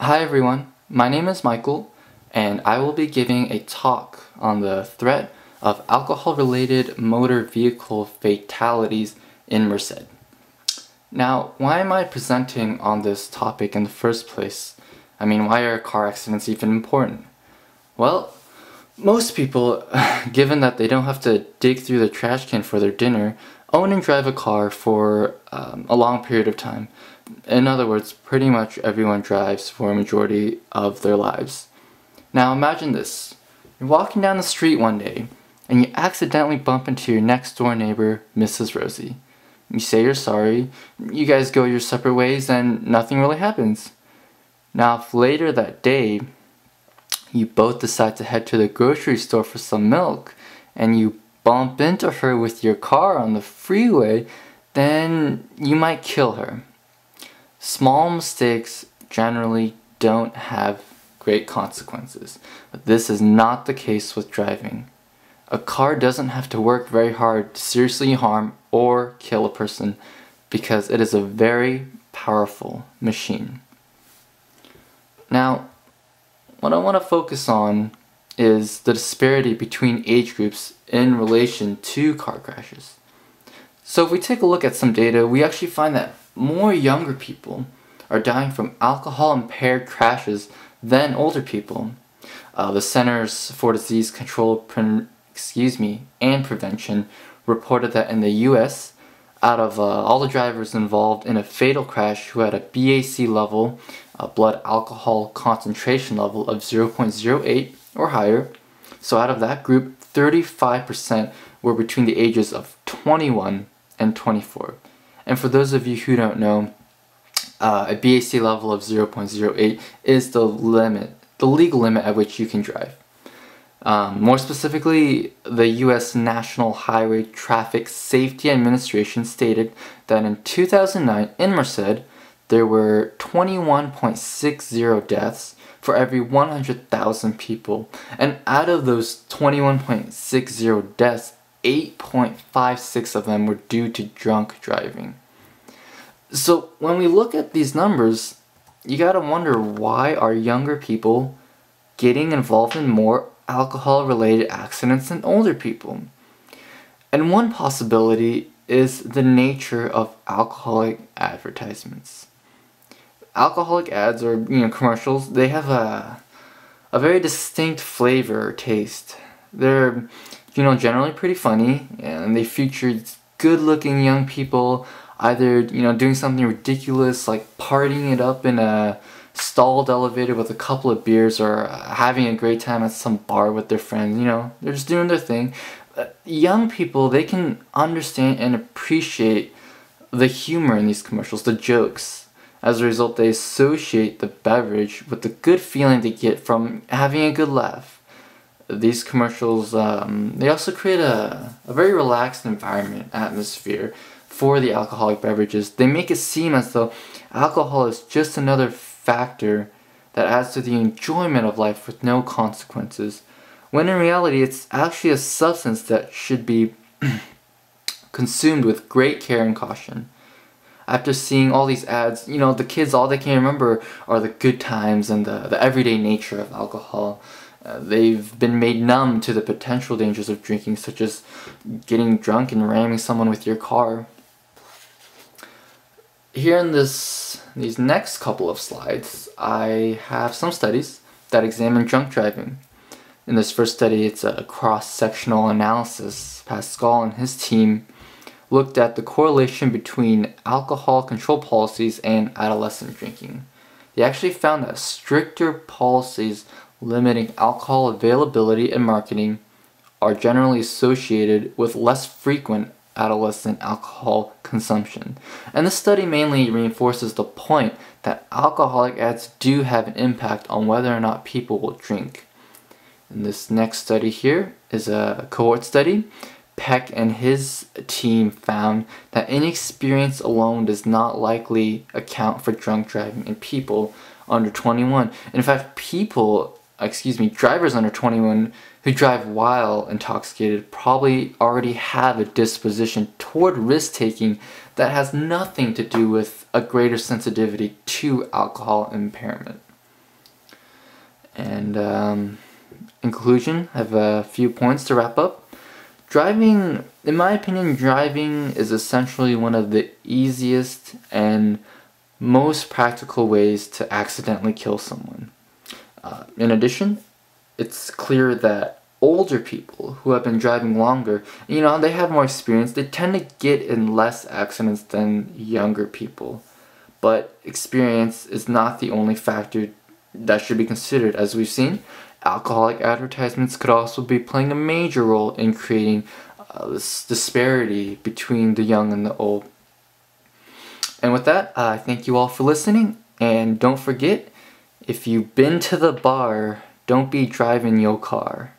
Hi everyone, my name is Michael, and I will be giving a talk on the threat of alcohol-related motor vehicle fatalities in Merced. Now, why am I presenting on this topic in the first place? I mean, why are car accidents even important? Well, most people, given that they don't have to dig through the trash can for their dinner, own and drive a car for a long period of time. In other words, pretty much everyone drives for a majority of their lives. Now imagine this. You're walking down the street one day, and you accidentally bump into your next door neighbor, Mrs. Rosie. You say you're sorry, you guys go your separate ways, and nothing really happens. Now if later that day, you both decide to head to the grocery store for some milk, and you bump into her with your car on the freeway, then you might kill her. Small mistakes generally don't have great consequences, but this is not the case with driving. A car doesn't have to work very hard to seriously harm or kill a person because it is a very powerful machine. Now, what I want to focus on is the disparity between age groups in relation to car crashes. So if we take a look at some data, we actually find that more younger people are dying from alcohol-impaired crashes than older people. The Centers for Disease Control and Prevention reported that in the US, out of all the drivers involved in a fatal crash who had a BAC level, a blood alcohol concentration level of 0.08 or higher, so out of that group, 35% were between the ages of 21 and 24. And for those of you who don't know, a BAC level of 0.08 is the limit, the legal limit at which you can drive. More specifically, the U.S. National Highway Traffic Safety Administration stated that in 2009 in Merced, there were 21.60 deaths for every 100,000 people. And out of those 21.60 deaths, 8.56 of them were due to drunk driving. So when we look at these numbers, you gotta wonder, why are younger people getting involved in more alcohol-related accidents than older people? And one possibility is the nature of alcoholic advertisements. Alcoholic ads, or commercials, they have a very distinct flavor or taste. They're generally pretty funny, and they feature good-looking young people either doing something ridiculous like partying it up in a stalled elevator with a couple of beers, or having a great time at some bar with their friends. They're just doing their thing. Young people, they can understand and appreciate the humor in these commercials, the jokes. As a result, they associate the beverage with the good feeling they get from having a good laugh. These commercials, they also create a very relaxed environment, atmosphere for the alcoholic beverages. They make it seem as though alcohol is just another factor that adds to the enjoyment of life with no consequences, when in reality it's actually a substance that should be consumed with great care and caution. After seeing all these ads, the kids, all they can remember are the good times and the everyday nature of alcohol. They've been made numb to the potential dangers of drinking, such as getting drunk and ramming someone with your car. Here in these next couple of slides, I have some studies that examine drunk driving. In this first study, it's a cross-sectional analysis. Pascal and his team looked at the correlation between alcohol control policies and adolescent drinking. They actually found that stricter policies limiting alcohol availability and marketing are generally associated with less frequent adolescent alcohol consumption. And this study mainly reinforces the point that alcoholic ads do have an impact on whether or not people will drink. And this next study here is a cohort study. Peck and his team found that inexperience alone does not likely account for drunk driving in people under 21. In fact, drivers under 21 who drive while intoxicated probably already have a disposition toward risk-taking that has nothing to do with a greater sensitivity to alcohol impairment. And in conclusion, I have a few points to wrap up. Driving, in my opinion, driving is essentially one of the easiest and most practical ways to accidentally kill someone. In addition, it's clear that older people who have been driving longer, they have more experience, they tend to get in less accidents than younger people. But experience is not the only factor that should be considered. As we've seen, alcoholic advertisements could also be playing a major role in creating this disparity between the young and the old. And with that, I thank you all for listening, and don't forget, if you've been to the bar, don't be driving your car.